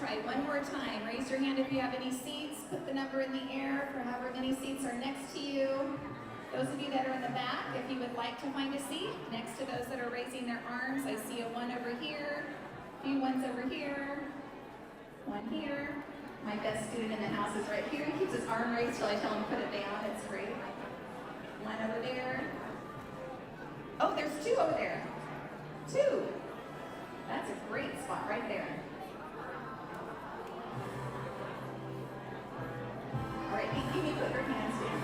try one more time. Raise your hand if you have any seats. Put the number in the air for however many seats are next to you. Those of you that are in the back, if you would like to find a seat next to those that are raising their arms, I see a one over here, a few ones over here, one here. My best student in the house is right here. He keeps his arm raised till I tell him to put it down. It's great. One over there. Oh, there's two over there. Two. That's a great spot right there. All right, you can put your hands down.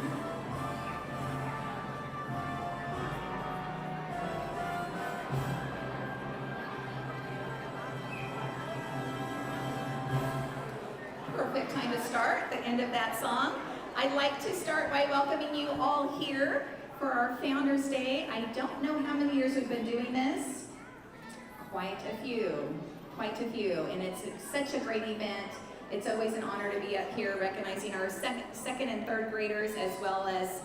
Perfect time to start, the end of that song. I'd like to start by welcoming you all here for our Founders Day. I don't know how many years we've been doing this. Quite a few, and it's such a great event. It's always an honor to be up here recognizing our second and third graders, as well as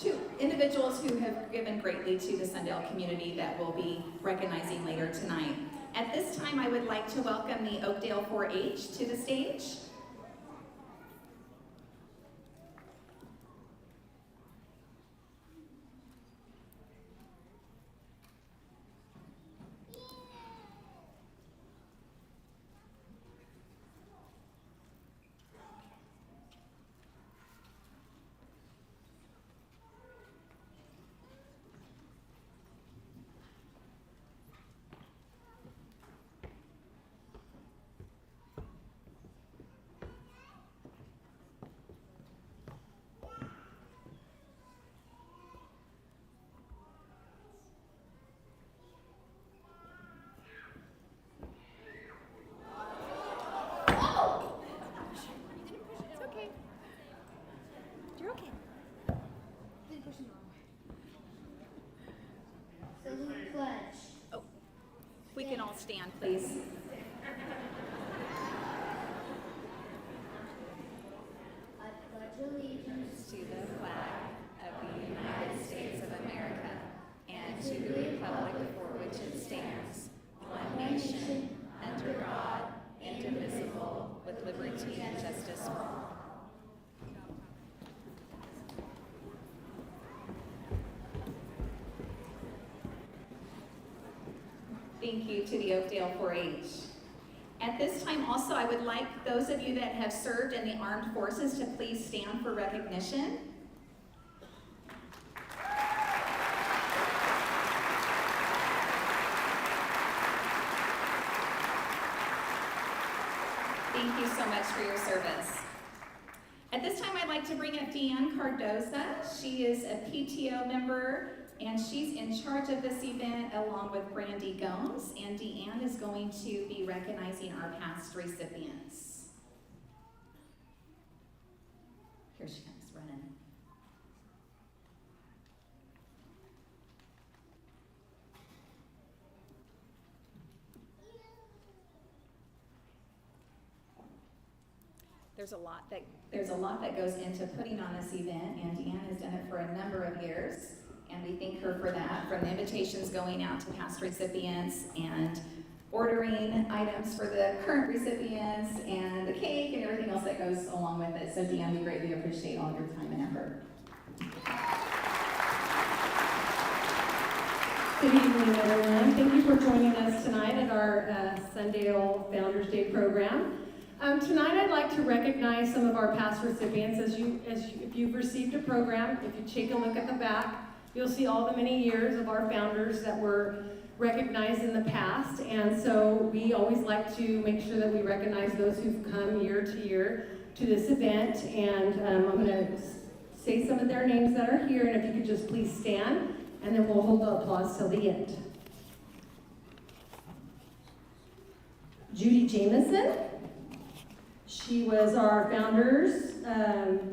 two individuals who have given greatly to the Sundale community that we'll be recognizing later tonight. At this time, I would like to welcome the Oakdale 4-H to the stage. We can all stand, please. I pledge allegiance To the flag of the United States of America and to the republic for which it stands, one nation, under God, indivisible, with liberty and justice for all. Thank you to the Oakdale 4-H. At this time also, I would like those of you that have served in the armed forces to please stand for recognition. Thank you so much for your service. At this time, I'd like to bring up Deanne Cardoza. She is a PTO member, and she's in charge of this event along with Brandy Gomes, and Deanne is going to be recognizing our past recipients. Here she comes, running. There's a lot that goes into putting on this event, and Deanne has done it for a number of years. And we thank her for that, from the invitations going out to past recipients and ordering items for the current recipients and the cake and everything else that goes along with it. So Deanne, we greatly appreciate all your time and effort. Good evening, everyone. Thank you for joining us tonight at our Sundale Founders Day program. Tonight I'd like to recognize some of our past recipients. If you've received a program, if you take a look at the back, you'll see all the many years of our founders that were recognized in the past, and so we always like to make sure that we recognize those who've come year to year to this event, and I'm going to say some of their names that are here, and if you could just please stand, and then we'll hold the applause till the end. Judy Jameson. She was our founders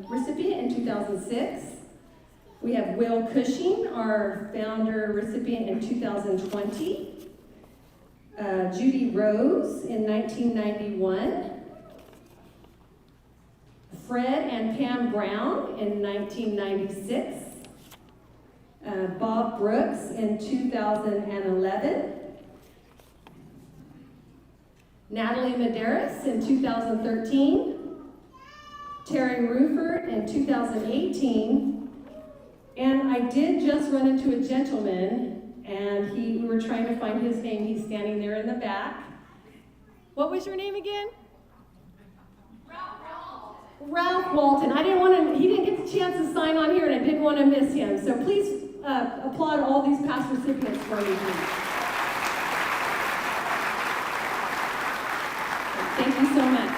recipient in 2006. We have Will Cushing, our founder recipient in 2020. Judy Rose in 1991. Fred and Pam Brown in 1996. Bob Brooks in 2011. Natalie Medeiros in 2013, Terry Rufert in 2018, and I did just run into a gentleman, and we were trying to find his name. He's standing there in the back. What was your name again? Ralph Walton. He didn't get the chance to sign on here, and I didn't want to miss him. So please applaud all these past recipients for me, please. Thank you so much.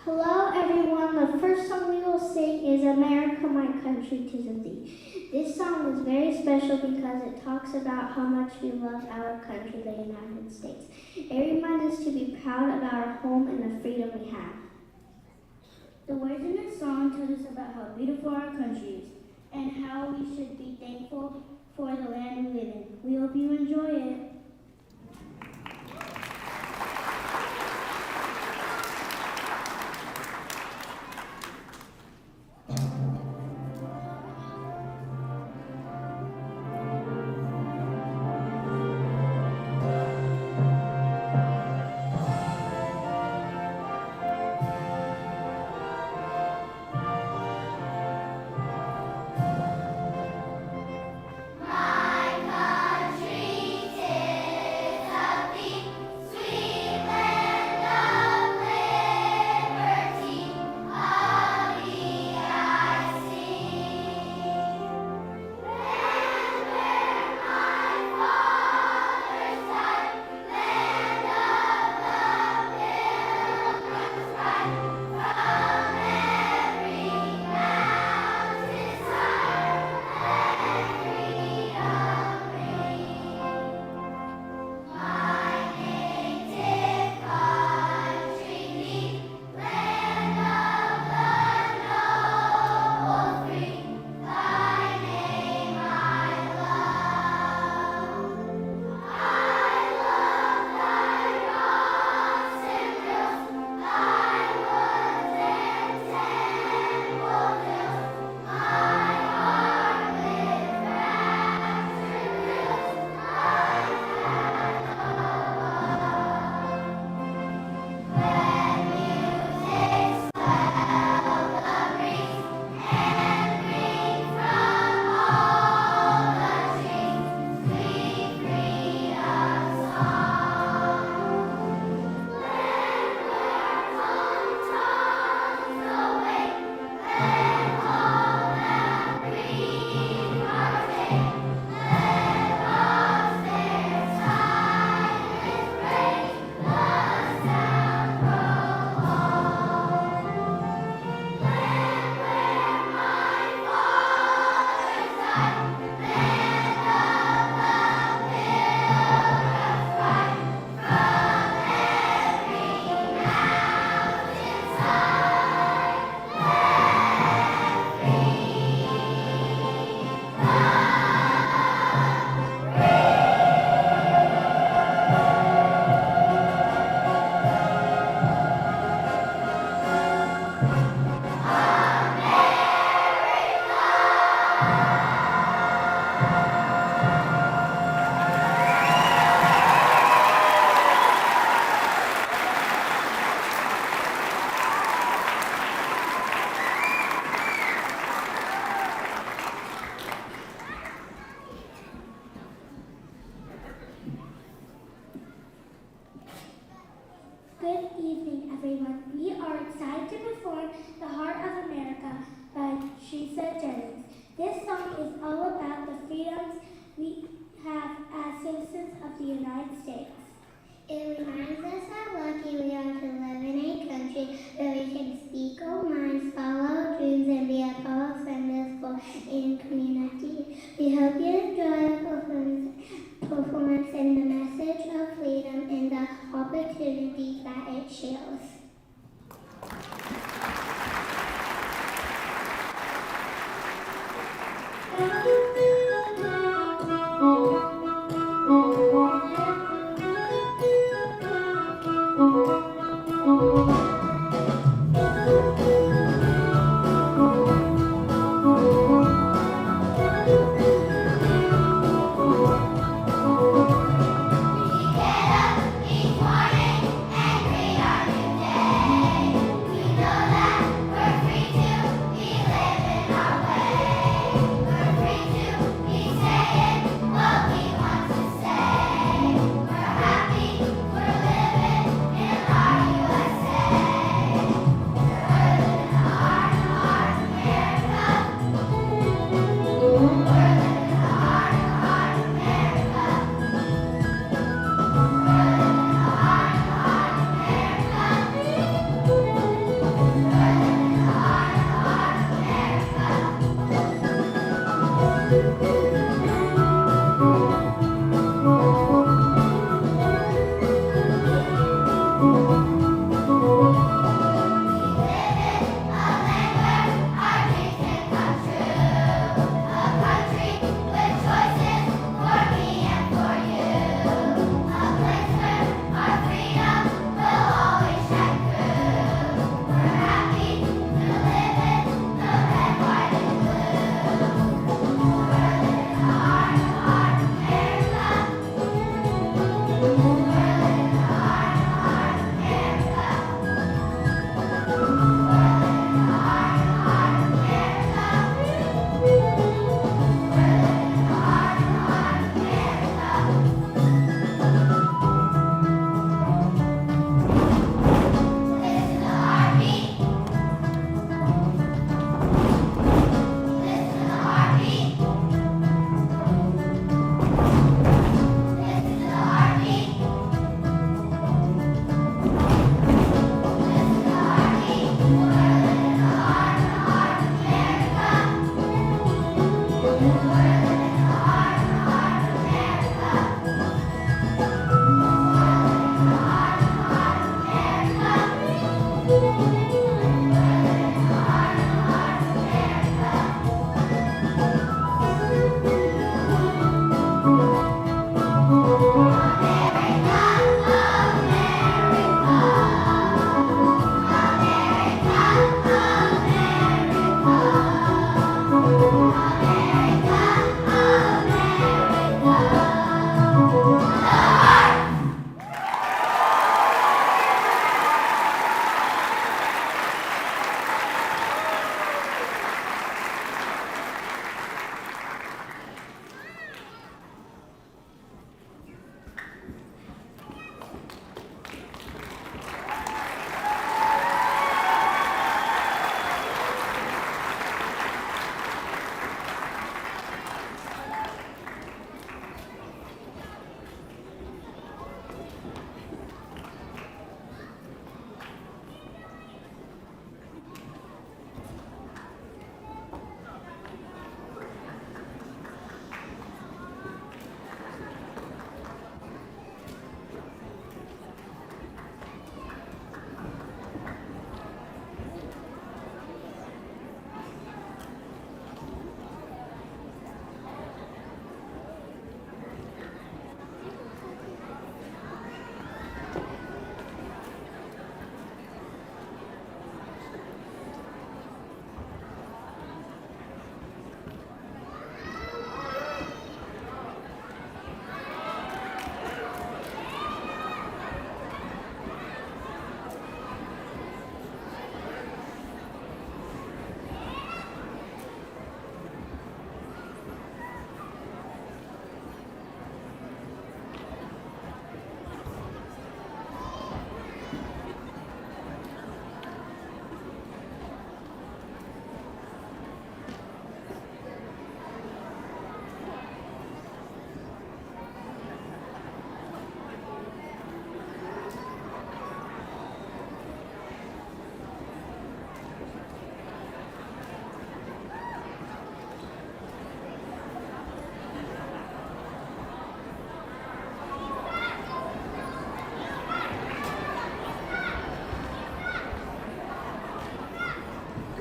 Hello everyone, the first song we will sing is America, My Country, 'Tis of Thee. This song is very special because it talks about how much we love our country, the United States. It reminds us to be proud of our home and the freedom we have. The words in this song tell us about how beautiful our country is and how we should be thankful for the land we live in. We hope you enjoy it. My country, 'tis United States. It reminds us how lucky we are to live in a country where we can speak our minds, follow our dreams, and be a fellow successful in community. We hope you enjoy our performance and the message of freedom and the opportunities that it shares.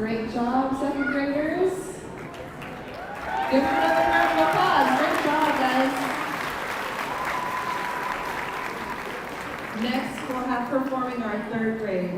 Great job, second graders. Give them another round of applause. Great job, guys. Next, we'll have performing our third grade.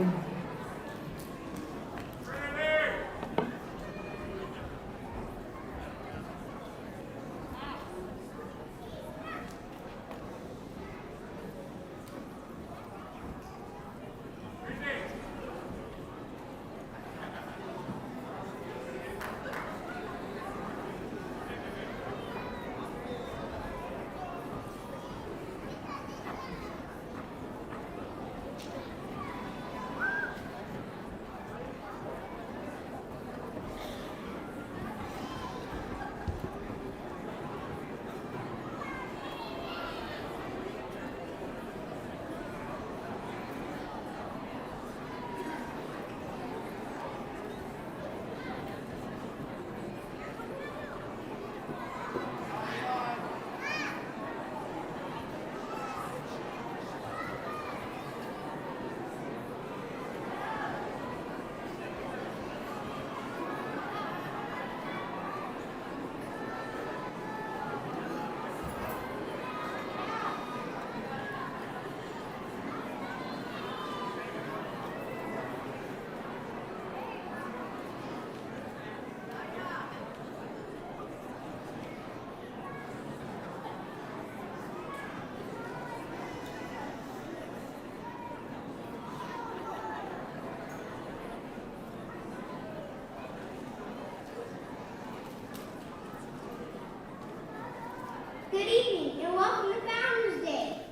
Good evening and welcome to Founders Day.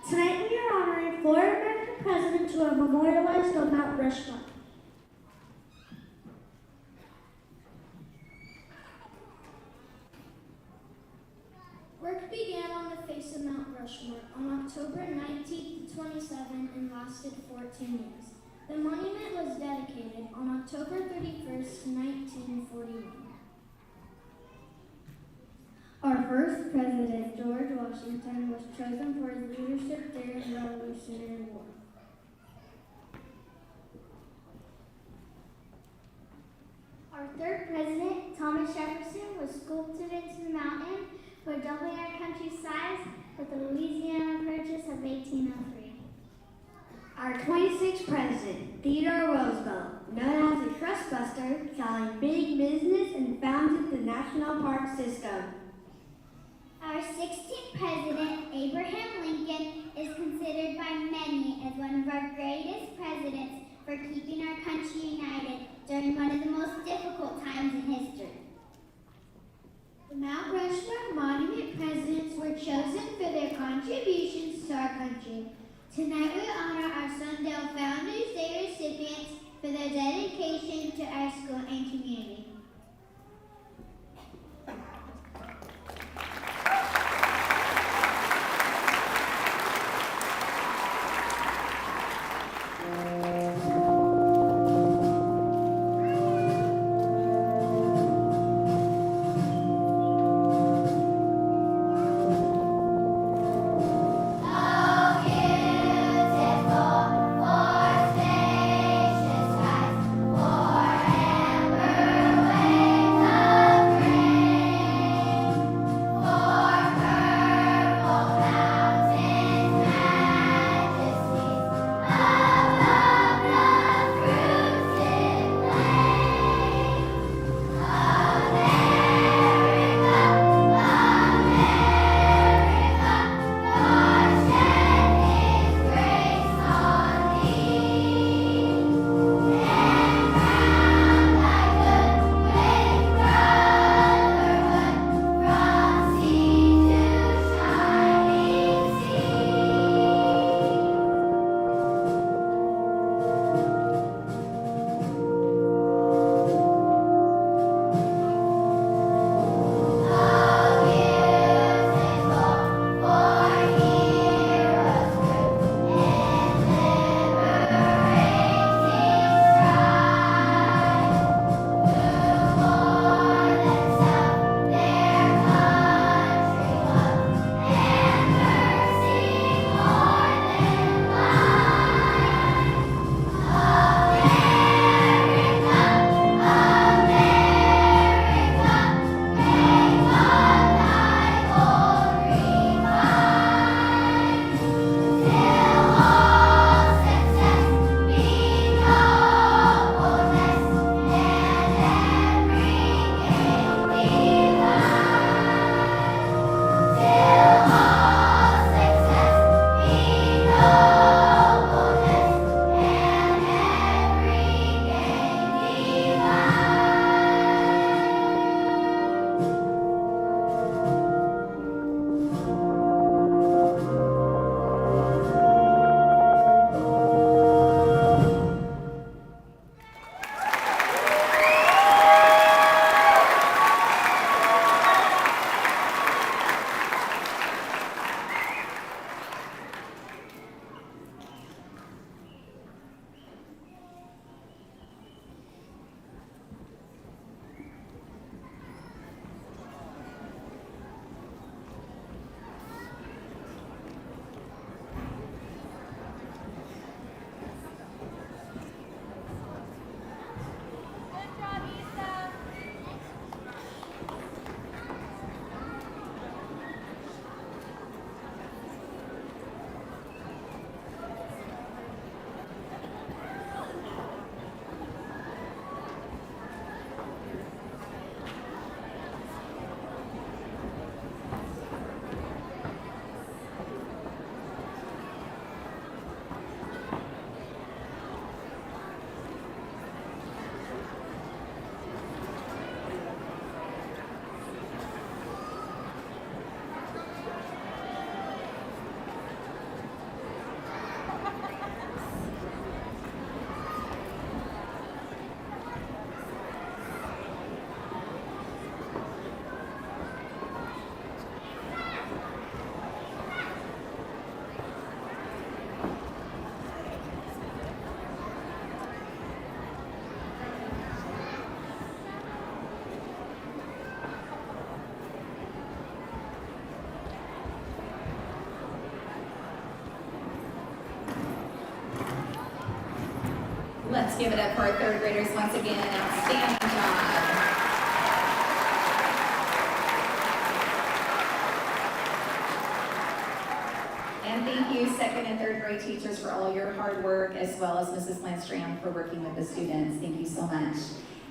Tonight we are honoring 4 American presidents who are memorialized on Mount Rushmore. Work began on the face of Mount Rushmore on October 19th to 27 and lasted 14 years. The monument was dedicated on October 31st, 1941. Our first president, George Washington, was chosen for his leadership during the Revolutionary War. Our third president, Thomas Jefferson, was sculpted into the mountain for doubling our country's size with the Louisiana Purchase of 1803. Our 26th president, Theodore Roosevelt, known as a trust buster, selling big business and founded the National Park System. Our 16th president, Abraham Lincoln, is considered by many as one of our greatest presidents for keeping our country united during one of the most difficult times in history. The Mount Rushmore Monument presidents were chosen for their contributions to our country. Tonight we honor our Sundale Founders Day recipients for their dedication to our school and community. How beautiful Let's give it up for our third graders once again. Outstanding job. And thank you, second and third grade teachers, for all your hard work, as well as Mrs. Landstram for working with the students. Thank you so much.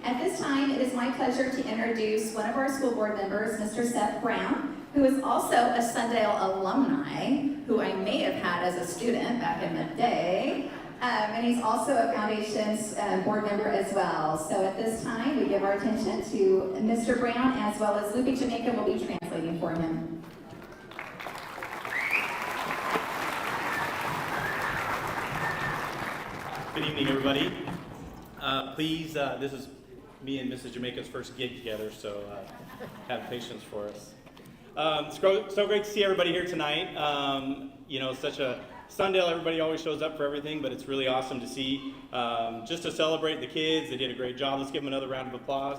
At this time, it is my pleasure to introduce one of our school board members, Mr. Seth Brown, who is also a Sundale alumni, who I may have had as a student back in the day. And he's also a Foundations board member as well. So at this time, we give our attention to Mr. Brown, as well as Lupe Jamaica will be translating for him. Good evening, everybody. Please, this is me and Mrs. Jamaica's first gig together, so have patience for us. It's so great to see everybody here tonight. You know, such a Sundale, everybody always shows up for everything, but it's really awesome to see. Just to celebrate the kids, they did a great job. Let's give them another round of applause.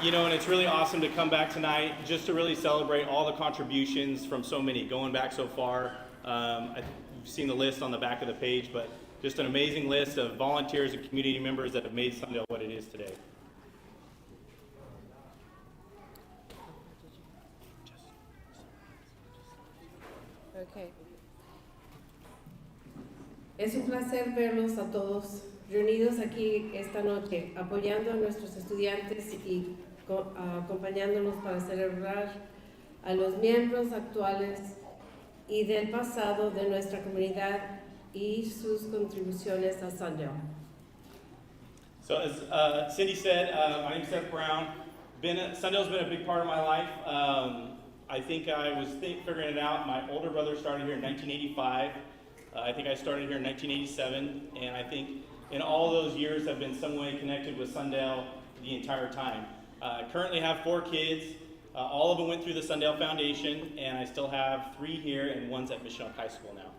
You know, and it's really awesome to come back tonight just to really celebrate all the contributions from so many, going back so far. You've seen the list on the back of the page, but just an amazing list of volunteers and community members that have made Sundale what it is today. Okay. Es un placer verlos a todos reunidos aquí esta noche, apoyando a nuestros estudiantes y acompañándonos para celebrar a los miembros actuales y del pasado de nuestra comunidad y sus contribuciones a Sundale. So as Cindy said, my name's Seth Brown. Sundale's been a big part of my life. I think I was figuring it out. My older brother started here in 1985. I think I started here in 1987, and I think in all those years I've been some way connected with Sundale the entire time. I currently have 4 kids. All of them went through the Sundale Foundation, and I still have 3 here, and one's at Mission Oak High School now.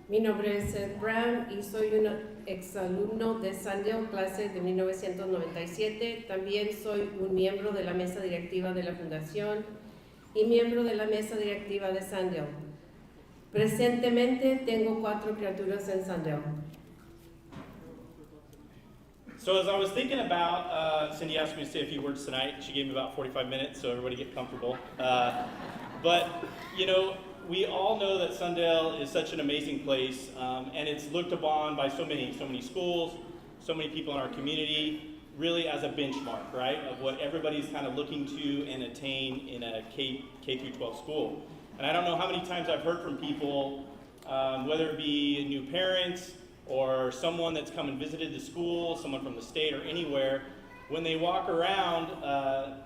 Mi nombre es Seth Brown y soy un exalumno de Sundale, clase de 1997. También soy un miembro de la mesa directiva de la Fundación y miembro de la mesa directiva de Sundale. Presentemente tengo 4 criaturas en Sundale. So as I was thinking about, Cindy asked me to say a few words tonight. She gave me about 45 minutes, so everybody get comfortable. But, you know, we all know that Sundale is such an amazing place, and it's looked upon by so many schools, so many people in our community, really as a benchmark, right, of what everybody's kind of looking to and attain in a K through 12 school. And I don't know how many times I've heard from people, whether it be new parents or someone that's come and visited the school, someone from the state or anywhere, when they walk around,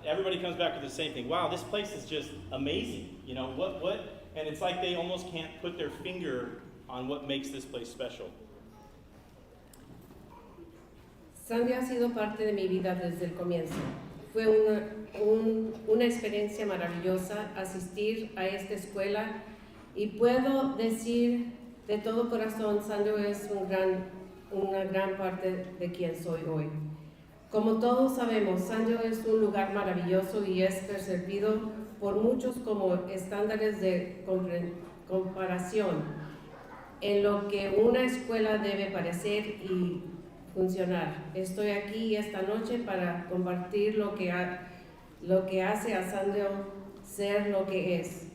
everybody comes back with the same thing. Wow, this place is just amazing. You know, what? And it's like they almost can't put their finger on what makes this place special. Sundale ha sido parte de mi vida desde el comienzo. Fue una experiencia maravillosa asistir a esta escuela y puedo decir de todo corazón, Sundale es una gran parte de quien soy hoy. Como todos sabemos, Sundale es un lugar maravilloso y es percibido por muchos como estándares de comparación en lo que una escuela debe parecer y funcionar. Estoy aquí esta noche para compartir lo que hace a Sundale ser lo que es.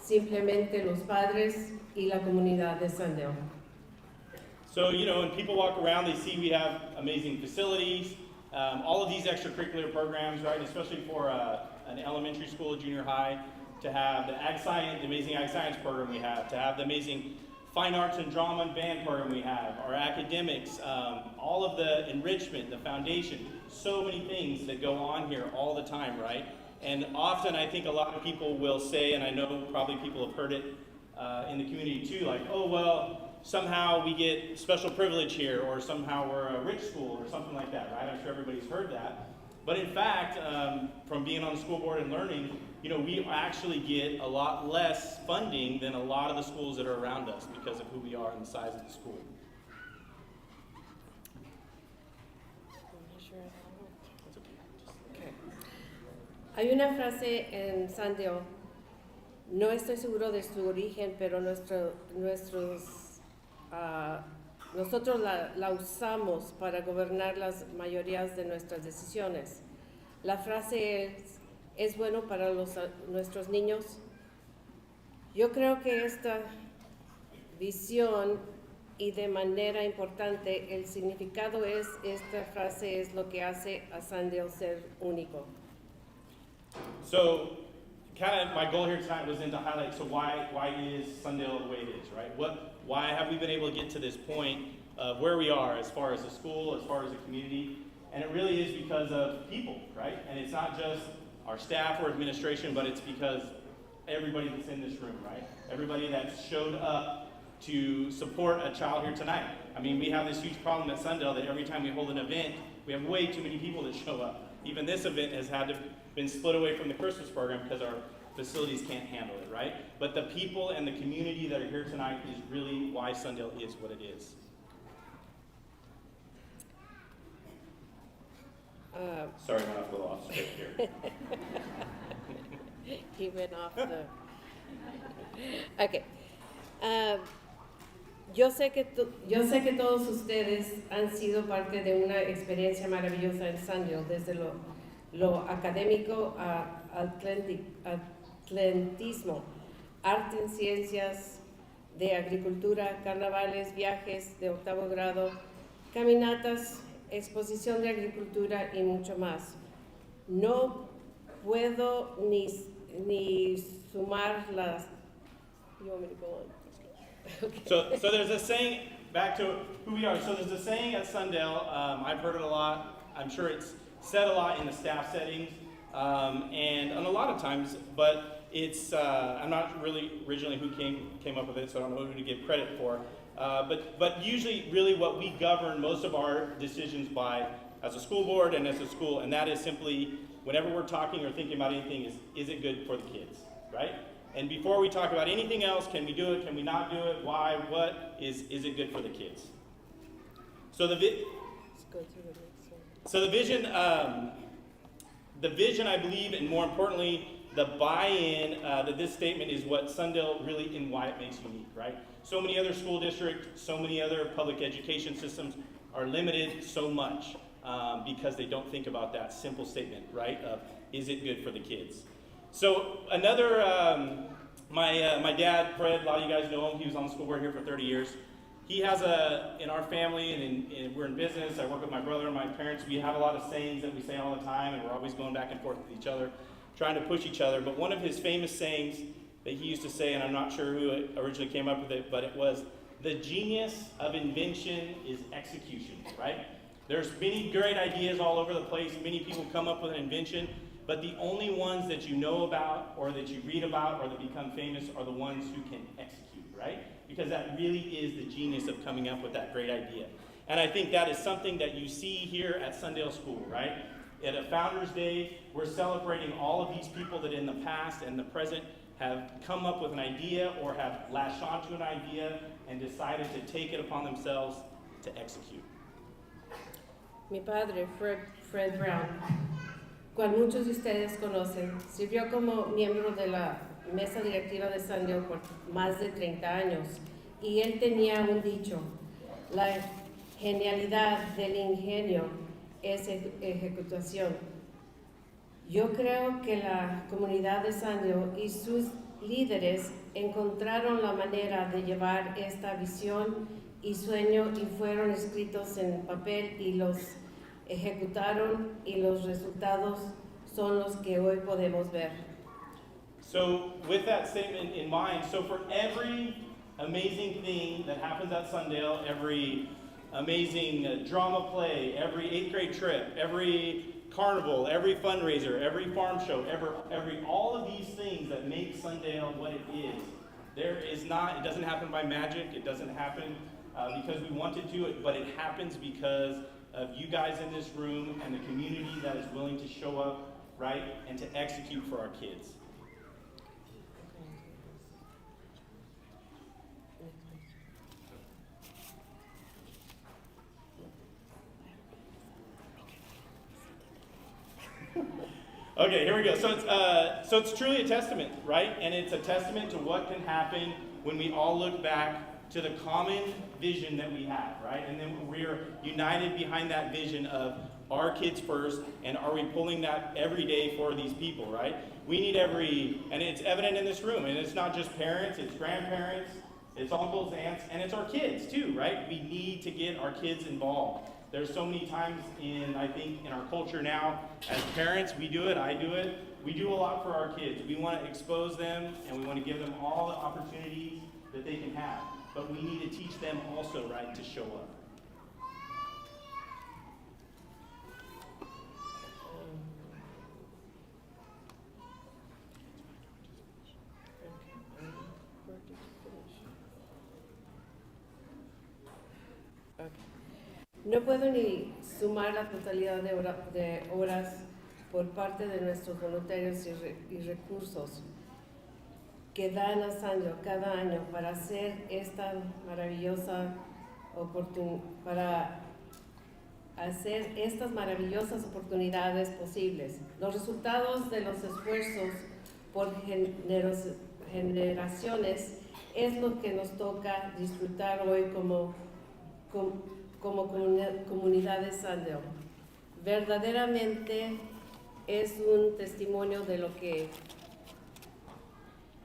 Simplemente los padres y la comunidad de Sundale. So, you know, when people walk around, they see we have amazing facilities, all of these extracurricular programs, right, especially for an elementary school, junior high, to have the amazing ag science program we have, to have the amazing fine arts and drama and band program we have, our academics, all of the enrichment, the foundation, so many things that go on here all the time, right? And often I think a lot of people will say, and I know probably people have heard it in the community too, like, oh, well, somehow we get special privilege here, or somehow we're a rich school, or something like that, right? I'm sure everybody's heard that. But in fact, from being on the school board and learning, you know, we actually get a lot less funding than a lot of the schools that are around us because of who we are and the size of the school. Hay una frase en Sundale No estoy seguro de su origen, pero nosotros la usamos para gobernar las mayorías de nuestras decisiones. La frase es bueno para nuestros niños. Yo creo que esta visión y de manera importante el significado esta frase es lo que hace a Sundale ser único. So, kind of my goal here tonight was then to highlight, so why is Sundale the way it is, right? Why have we been able to get to this point of where we are as far as a school, as far as a community? And it really is because of people, right? And it's not just our staff or administration, but it's because everybody that's in this room, right? Everybody that's showed up to support a child here tonight. I mean, we have this huge problem at Sundale that every time we hold an event, we have way too many people that show up. Even this event has had to been split away from the Christmas program because our facilities can't handle it, right? But the people and the community that are here tonight is really why Sundale is what it is. Sorry, I went off a little off script here. He went off the... Okay. Yo sé que todos ustedes han sido parte de una experiencia maravillosa en Sundale, desde lo académico a atletismo, arte en ciencias, de agricultura, carnavales, viajes de octavo grado, caminatas, exposición de agricultura y mucho más. No puedo ni sumar las... You want me to go on? Okay. So there's a saying, back to who we are. So there's a saying at Sundale, I've heard it a lot. I'm sure it's said a lot in the staff settings, and a lot of times, but it's, I'm not really originally who came up with it, so I don't know who to give credit for. But usually really what we govern most of our decisions by as a school board and as a school, and that is simply whenever we're talking or thinking about anything is it good for the kids, right? And before we talk about anything else, can we do it, can we not do it, why, what, is it good for the kids? So the vision, I believe, and more importantly, the buy-in to this statement is what Sundale really, and why it makes unique, right? So many other school districts, so many other public education systems are limited so much because they don't think about that simple statement, right, of is it good for the kids? So another, my dad, Fred, a lot of you guys know him, he was on the school board here for 30 years. He has in our family, and we're in business, I work with my brother and my parents, we have a lot of sayings that we say all the time, and we're always going back and forth with each other, trying to push each other. But one of his famous sayings that he used to say, and I'm not sure who originally came up with it, but it was, the genius of invention is execution, right? There's many great ideas all over the place, many people come up with an invention, but the only ones that you know about or that you read about or that become famous are the ones who can execute, right? Because that really is the genius of coming up with that great idea. And I think that is something that you see here at Sundale School, right? At a Founders Day, we're celebrating all of these people that in the past and the present have come up with an idea or have latched onto an idea and decided to take it upon themselves to execute. Mi padre, Fred Brown, cual muchos de ustedes conocen, sirvió como miembro de la mesa directiva de Sundale por más de 30 años, y él tenía un dicho: la genialidad del ingenio es ejecución. Yo creo que la comunidad de Sundale y sus líderes encontraron la manera de llevar esta visión y sueño y fueron escritos en papel y los ejecutaron, y los resultados son los que hoy podemos ver. So with that statement in mind, so for every amazing thing that happens at Sundale, every amazing drama play, every 8th grade trip, every carnival, every fundraiser, every farm show, every all of these things that make Sundale what it is, it doesn't happen by magic, it doesn't happen because we wanted to, but it happens because of you guys in this room and the community that is willing to show up, right, and to execute for our kids. Okay, here we go. So it's truly a testament, right? And it's a testament to what can happen when we all look back to the common vision that we have, right? And then we're united behind that vision of our kids first, and are we pulling that every day for these people, right? We need and it's evident in this room, and it's not just parents, it's grandparents, it's uncles, aunts, and it's our kids too, right? We need to get our kids involved. There's so many times I think in our culture now, as parents, we do it, I do it, we do a lot for our kids. We want to expose them, and we want to give them all the opportunities that they can have. But we need to teach them also, right, to show up. No puedo ni sumar la totalidad de horas por parte de nuestros voluntarios y recursos que dan a Sundale cada año para hacer esta maravillosa para hacer estas maravillosas oportunidades posibles. Los resultados de los esfuerzos por generaciones es lo que nos toca disfrutar hoy como comunidad de Sundale. Verdaderamente es un testimonio de lo que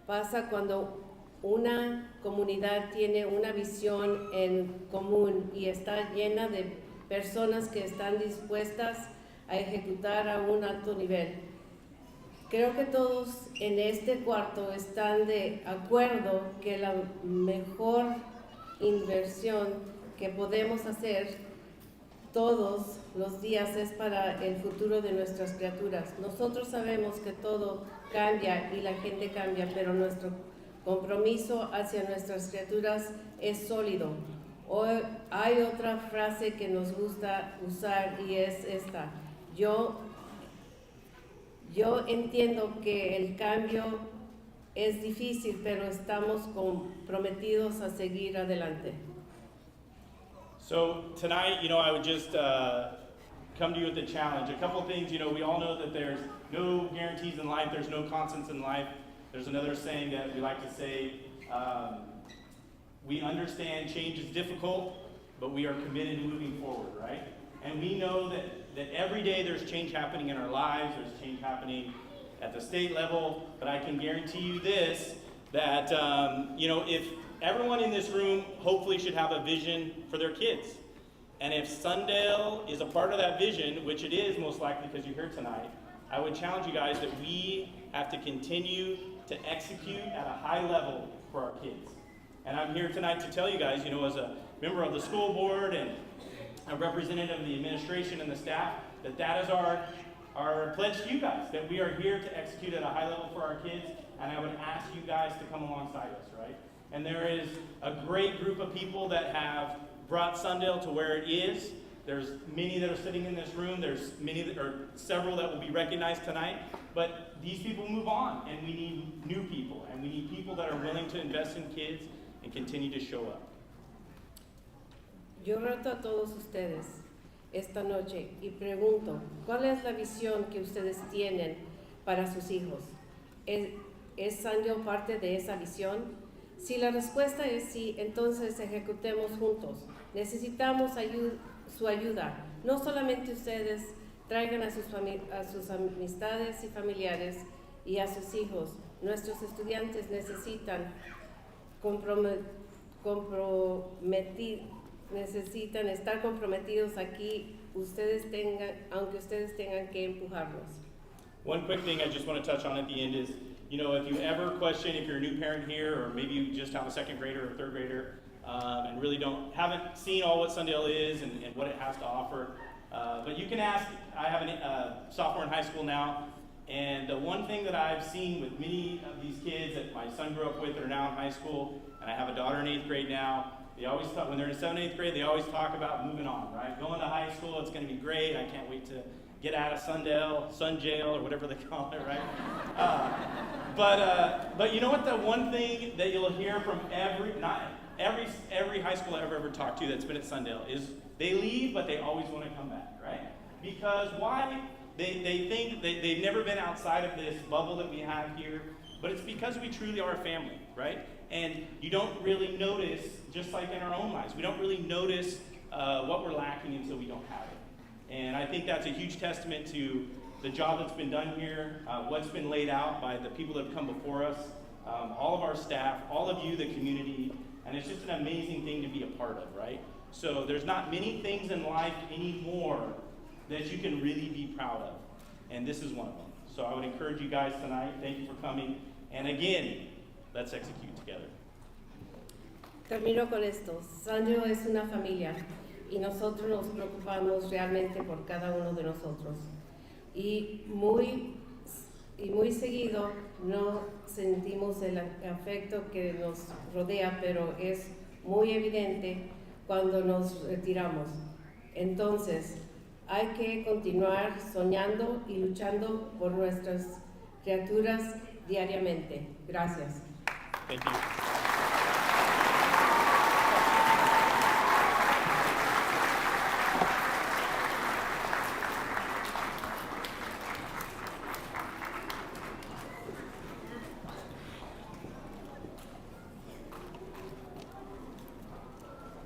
pasa cuando una comunidad tiene una visión en común y está llena de personas que están dispuestas a ejecutar a un alto nivel. Creo que todos en este cuarto están de acuerdo que la mejor inversión que podemos hacer todos los días es para el futuro de nuestras criaturas. Nosotros sabemos que todo cambia y la gente cambia, pero nuestro compromiso hacia nuestras criaturas es sólido. Hoy hay otra frase que nos gusta usar y es esta: yo entiendo que el cambio es difícil, pero estamos comprometidos a seguir adelante. So tonight, I would just come to you with a challenge. A couple of things, we all know that there's no guarantees in life, there's no constants in life. There's another saying that we like to say, we understand change is difficult, but we are committed to moving forward, right? And we know that every day there's change happening in our lives, there's change happening at the state level, but I can guarantee you this, that, if everyone in this room hopefully should have a vision for their kids. And if Sundale is a part of that vision, which it is most likely because you're here tonight, I would challenge you guys that we have to continue to execute at a high level for our kids. And I'm here tonight to tell you guys, as a member of the school board and a representative of the administration and the staff, that is our pledge to you guys, that we are here to execute at a high level for our kids, and I would ask you guys to come alongside us, right? And there is a great group of people that have brought Sundale to where it is. There's many that are sitting in this room. There's several that will be recognized tonight. But these people move on, and we need new people, and we need people that are willing to invest in kids and continue to show up. Yo reto a todos ustedes esta noche y pregunto, ¿cuál es la visión que ustedes tienen para sus hijos? ¿Es Sundale parte de esa visión? Si la respuesta es sí, entonces ejecutemos juntos. Necesitamos su ayuda. No solamente ustedes, traigan a sus amistades y familiares y a sus hijos. Nuestros estudiantes necesitan necesitan estar comprometidos aquí, aunque ustedes tengan que empujarlos. One quick thing I just want to touch on at the end is, if you ever question, if you're a new parent here, or maybe you just have a second grader or third grader, and really haven't seen all what Sundale is and what it has to offer, but you can ask. I have a sophomore in high school now, and the one thing that I've seen with many of these kids that my son grew up with that are now in high school, and I have a daughter in 8th grade now, they always talk, when they're in 7th, 8th grade, they always talk about moving on, right? Going to high school, it's going to be great. I can't wait to get out of Sundale, Sun Jail, or whatever they call it, right? But you know what? The one thing that you'll hear from every high school I've ever talked to that's been at Sundale is they leave, but they always want to come back, right? Because why? They think that they've never been outside of this bubble that we have here, but it's because we truly are a family, right? And you don't really notice, just like in our own lives, we don't really notice what we're lacking until we don't have it. And I think that's a huge testament to the job that's been done here, what's been laid out by the people that have come before us, all of our staff, all of you, the community, and it's just an amazing thing to be a part of, right? So there's not many things in life anymore that you can really be proud of, and this is one of them. So I would encourage you guys tonight, thank you for coming, and again, let's execute together. Termino con esto. Sundale es una familia y nosotros nos preocupamos realmente por cada uno de nosotros. Y muy seguido no sentimos el afecto que nos rodea, pero es muy evidente cuando nos retiramos. Entonces, hay que continuar soñando y luchando por nuestras criaturas diariamente. Gracias. Thank you.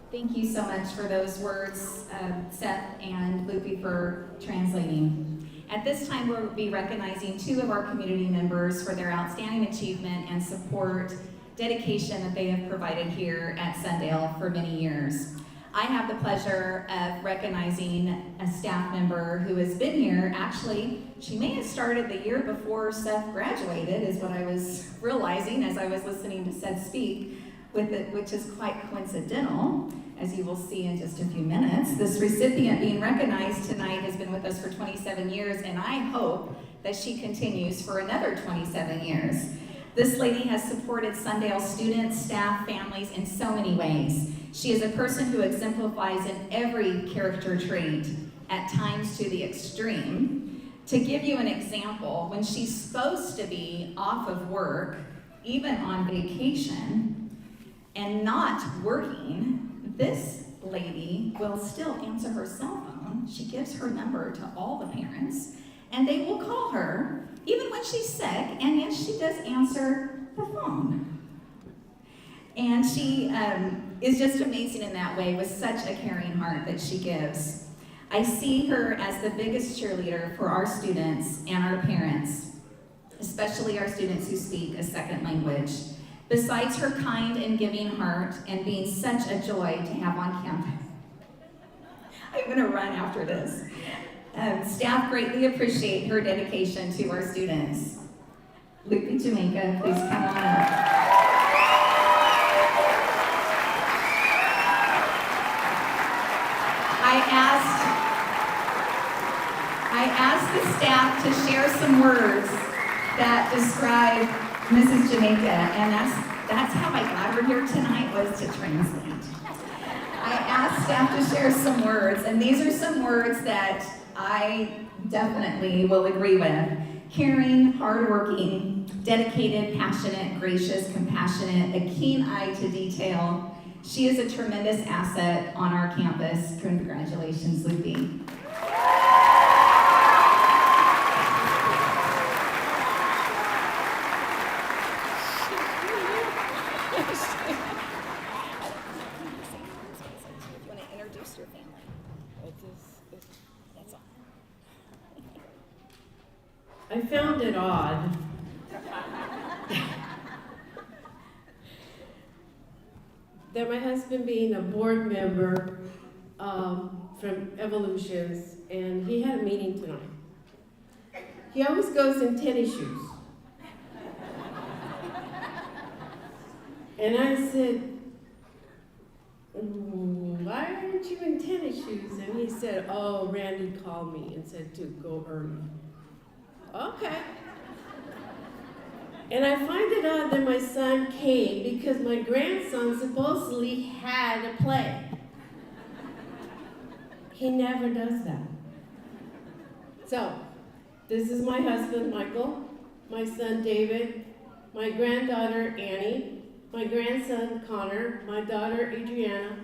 Thank you so much for those words, Seth and Lupe, for translating. At this time, we'll be recognizing two of our community members for their outstanding achievement and support, dedication that they have provided here at Sundale for many years. I have the pleasure of recognizing a staff member who has been here. Actually, she may have started the year before Seth graduated, is what I was realizing as I was listening to Seth speak, which is quite coincidental, as you will see in just a few minutes. This recipient being recognized tonight has been with us for 27 years, and I hope that she continues for another 27 years. This lady has supported Sundale students, staff, families in so many ways. She is a person who exemplifies in every character trait, at times to the extreme. To give you an example, when she's supposed to be off of work, even on vacation, and not working, this lady will still answer her cell phone. She gives her number to all the parents, and they will call her, even when she's sick, and yes, she does answer the phone. And she is just amazing in that way, with such a caring heart that she gives. I see her as the biggest cheerleader for our students and our parents, especially our students who speak a second language. Besides her kind and giving heart and being such a joy to have on campus. I'm going to run after this. Staff greatly appreciate her dedication to our students. Lupe Jamaica, please come on up. I asked the staff to share some words that describe Mrs. Jamaica, and that's how I got her here tonight, was to translate. I asked staff to share some words, and these are some words that I definitely will agree with. Caring, hardworking, dedicated, passionate, gracious, compassionate, a keen eye to detail. She is a tremendous asset on our campus. Congratulations, Lupe. I found it odd that my husband, being a board member from Evolutions, and he had a meeting tonight. He always goes in tennis shoes. And I said, why aren't you in tennis shoes? And he said, oh, Randy called me and said to go early. Okay. And I find it odd that my son came because my grandson supposedly had a play. He never does that. So, this is my husband, Michael, my son, David, my granddaughter, Annie, my grandson, Connor, my daughter, Adriana,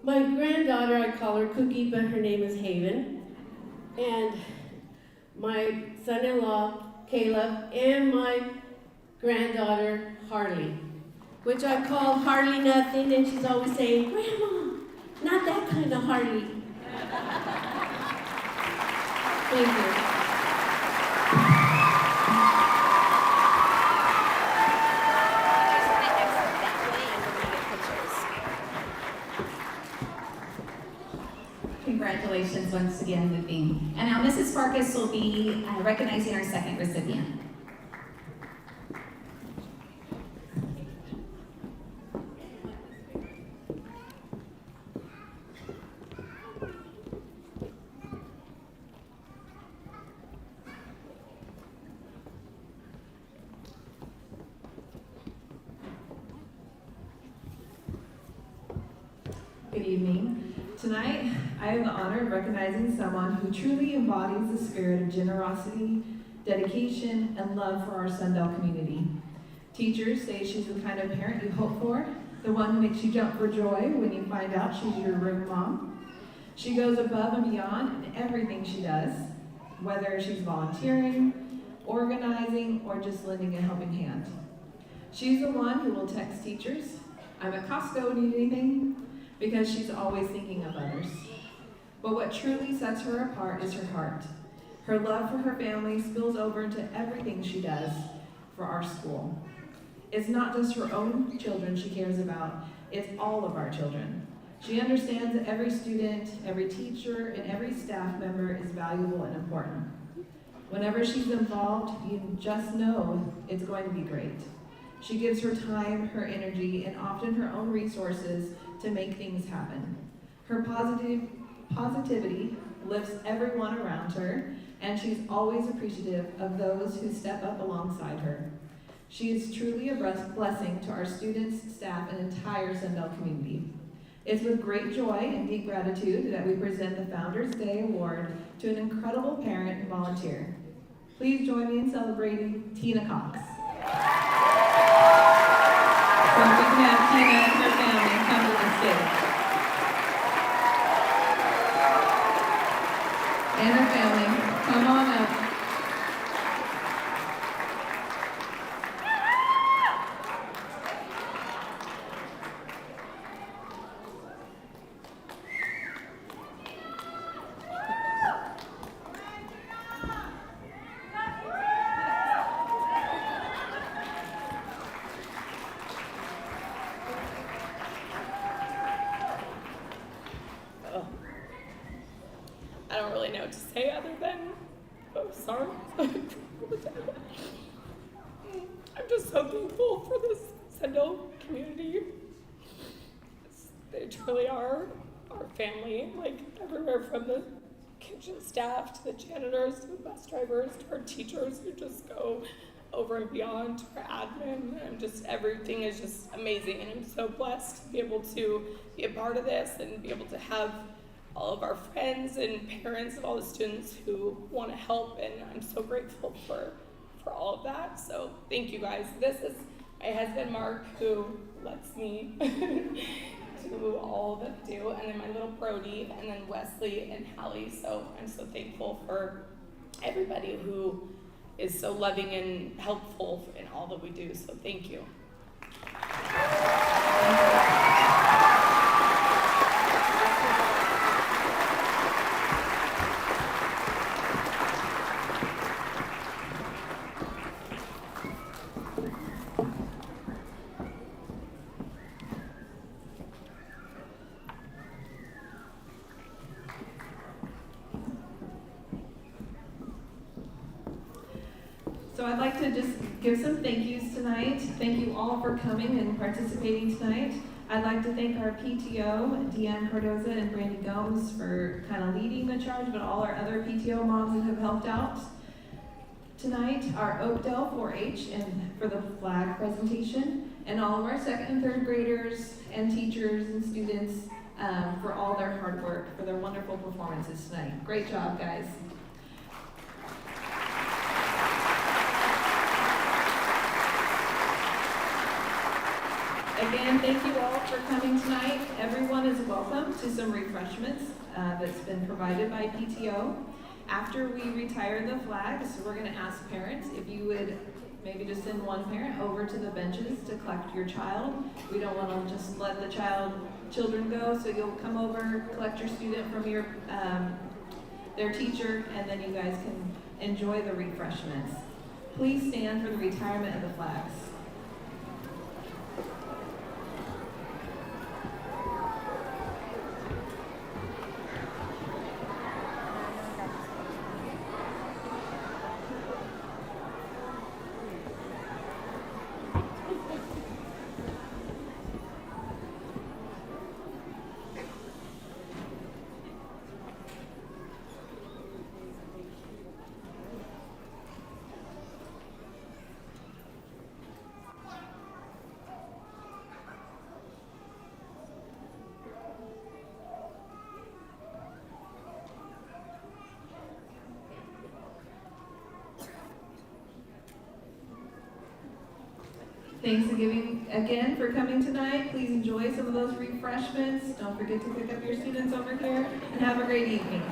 my granddaughter, I call her Cookie, but her name is Haven, and my son-in-law, Caleb, and my granddaughter, Harley, which I call Harley Nothing, and she's always saying, Grandma, not that kind of Harley. Thank you. Congratulations once again, Vivi. And now Mrs. Farkas will be recognizing our second recipient. Good evening. Tonight, I have the honor of recognizing someone who truly embodies the spirit of generosity, dedication, and love for our Sundale community. Teachers say she's the kind of parent you hope for, the one who makes you jump for joy when you find out she's your room mom. She goes above and beyond in everything she does, whether she's volunteering, organizing, or just lending a helping hand. She's the one who will text teachers, "I'm at Costco, need anything?" because she's always thinking of others. But what truly sets her apart is her heart. Her love for her family spills over into everything she does for our school. It's not just her own children she cares about, it's all of our children. She understands that every student, every teacher, and every staff member is valuable and important. Whenever she's involved, you just know it's going to be great. She gives her time, her energy, and often her own resources to make things happen. Her positivity lifts everyone around her, and she's always appreciative of those who step up alongside her. She is truly a blessing to our students, staff, and entire Sundale community. It's with great joy and deep gratitude that we present the Founders Day Award to an incredible parent and volunteer. Please join me in celebrating Tina Cox. So we can have Tina and her family come to the stage. And her family, come on up. I don't really know what to say other than, oh, sorry. I'm just so thankful for this Sundale community. They truly are our family, like everywhere from the kitchen staff to the janitors to the bus drivers to our teachers who just go over and beyond to our admin, and just everything is just amazing. And I'm so blessed to be able to be a part of this and be able to have all of our friends and parents of all the students who want to help, and I'm so grateful for all of that. So thank you guys. This is my husband Mark, who lets me do all that I do, and then my little Brody, and then Wesley and Hallie. So I'm so thankful for everybody who is so loving and helpful in all that we do. So thank you. So I'd like to just give some thank yous tonight. Thank you all for coming and participating tonight. I'd like to thank our PTO, Deanne Cardoza and Brandy Gomes, for kind of leading the charge, but all our other PTO moms that have helped out tonight, our Oakdale 4-H and for the flag presentation, and all of our second and third graders and teachers and students for all their hard work, for their wonderful performances tonight. Great job, guys. Again, thank you all for coming tonight. Everyone is welcome to some refreshments that's been provided by PTO. After we retire the flags, we're going to ask parents if you would maybe just send one parent over to the benches to collect your child. We don't want to just let the children go, so you'll come over, collect your student from their teacher, and then you guys can enjoy the refreshments. Please stand for the retirement of the flags. Thanks again for coming tonight. Please enjoy some of those refreshments. Don't forget to pick up your students over here, and have a great evening.